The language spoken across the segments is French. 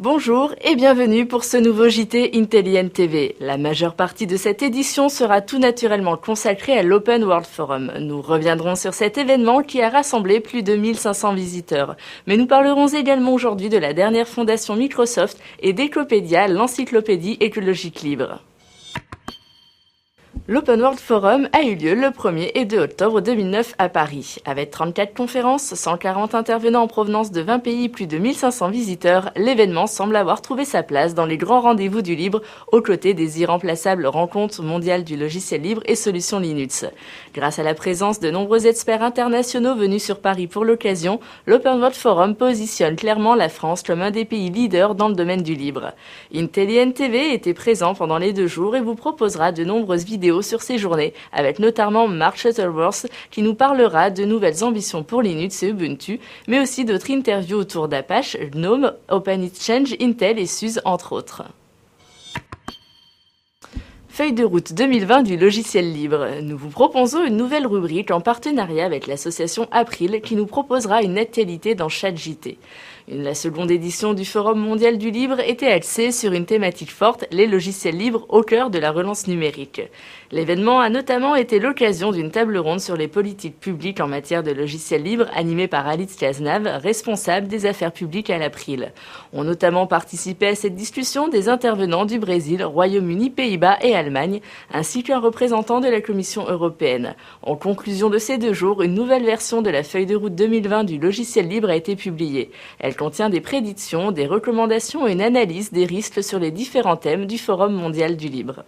Bonjour et bienvenue pour ce nouveau JT Intelligent TV. La majeure partie de cette édition sera tout naturellement consacrée à l'Open World Forum. Nous reviendrons sur cet événement qui a rassemblé plus de 1500 visiteurs. Mais nous parlerons également aujourd'hui de la dernière fondation Microsoft et d'Ecopédia, l'encyclopédie écologique libre. L'Open World Forum a eu lieu le 1er et 2 octobre 2009 à Paris. Avec 34 conférences, 140 intervenants en provenance de 20 pays et plus de 1500 visiteurs, l'événement semble avoir trouvé sa place dans les grands rendez-vous du libre, aux côtés des irremplaçables rencontres mondiales du logiciel libre et solutions Linux. Grâce à la présence de nombreux experts internationaux venus sur Paris pour l'occasion, l'Open World Forum positionne clairement la France comme un des pays leaders dans le domaine du libre. Intelligent TV était présent pendant les 2 jours et vous proposera de nombreuses vidéos sur ces journées, avec notamment Mark Shuttleworth qui nous parlera de nouvelles ambitions pour Linux et Ubuntu, mais aussi d'autres interviews autour d'Apache, GNOME, Open Exchange, Intel et SUSE entre autres. Feuille de route 2020 du logiciel libre. Nous vous proposons une nouvelle rubrique en partenariat avec l'association April qui nous proposera une actualité dans chaque JT. La seconde édition du Forum mondial du libre était axée sur une thématique forte, les logiciels libres au cœur de la relance numérique. L'événement a notamment été l'occasion d'une table ronde sur les politiques publiques en matière de logiciels libres animée par Alice Cazenave, responsable des affaires publiques à l'April. Ont notamment participé à cette discussion des intervenants du Brésil, Royaume-Uni, Pays-Bas et Allemagne, ainsi qu'un représentant de la Commission européenne. En conclusion de ces 2 jours, une nouvelle version de la feuille de route 2020 du logiciel libre a été publiée. Elle contient des prédictions, des recommandations et une analyse des risques sur les différents thèmes du Forum mondial du libre.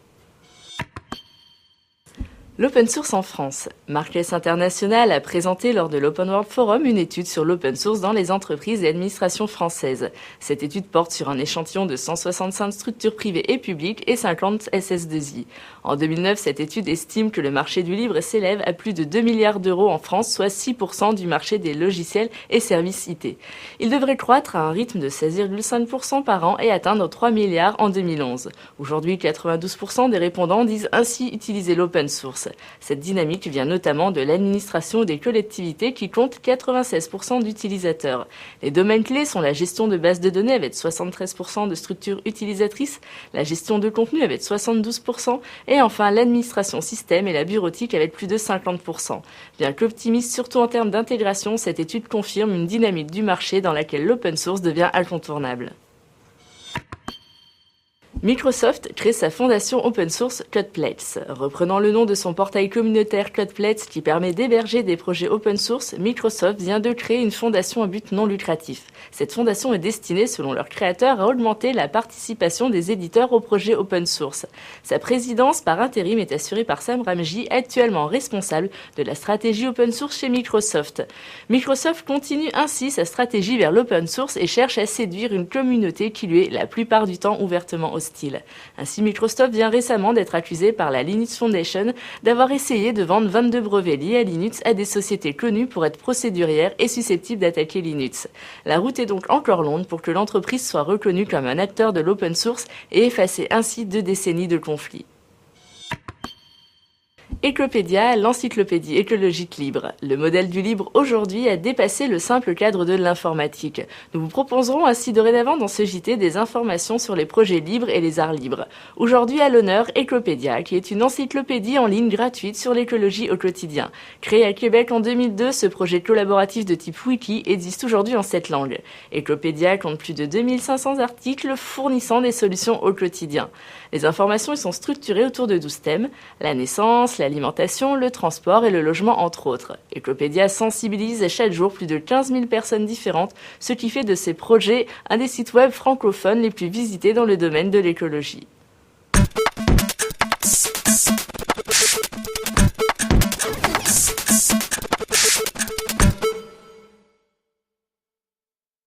L'open source en France. Marques International a présenté lors de l'Open World Forum une étude sur l'open source dans les entreprises et administrations françaises. Cette étude porte sur un échantillon de 165 structures privées et publiques et 50 SS2I. En 2009, cette étude estime que le marché du libre s'élève à plus de 2 milliards d'euros en France, soit 6% du marché des logiciels et services IT. Il devrait croître à un rythme de 16,5% par an et atteindre 3 milliards en 2011. Aujourd'hui, 92% des répondants disent ainsi utiliser l'open source. Cette dynamique vient notamment de l'administration des collectivités qui comptent 96% d'utilisateurs. Les domaines clés sont la gestion de bases de données avec 73% de structures utilisatrices, la gestion de contenu avec 72% et enfin l'administration système et la bureautique avec plus de 50%. Bien qu'optimiste surtout en termes d'intégration, cette étude confirme une dynamique du marché dans laquelle l'open source devient incontournable. Microsoft crée sa fondation open source CodePlets. Reprenant le nom de son portail communautaire CodePlets qui permet d'héberger des projets open source, Microsoft vient de créer une fondation à but non lucratif. Cette fondation est destinée, selon leur créateur, à augmenter la participation des éditeurs aux projets open source. Sa présidence par intérim est assurée par Sam Ramji, actuellement responsable de la stratégie open source chez Microsoft. Microsoft continue ainsi sa stratégie vers l'open source et cherche à séduire une communauté qui lui est la plupart du temps ouvertement hostile. Ainsi, Microsoft vient récemment d'être accusé par la Linux Foundation d'avoir essayé de vendre 22 brevets liés à Linux à des sociétés connues pour être procédurières et susceptibles d'attaquer Linux. La route est donc encore longue pour que l'entreprise soit reconnue comme un acteur de l'open source et effacer ainsi 2 décennies de conflits. Ecopédia, l'encyclopédie écologique libre. Le modèle du libre aujourd'hui a dépassé le simple cadre de l'informatique. Nous vous proposerons ainsi dorénavant dans ce JT des informations sur les projets libres et les arts libres. Aujourd'hui à l'honneur, Ecopédia, qui est une encyclopédie en ligne gratuite sur l'écologie au quotidien. Créé à Québec en 2002, ce projet collaboratif de type wiki existe aujourd'hui en 7 langues. Ecopédia compte plus de 2500 articles fournissant des solutions au quotidien. Les informations y sont structurées autour de 12 thèmes, la naissance, l'alimentation, le transport et le logement entre autres. Ecopédia sensibilise chaque jour plus de 15 000 personnes différentes, ce qui fait de ces projets un des sites web francophones les plus visités dans le domaine de l'écologie.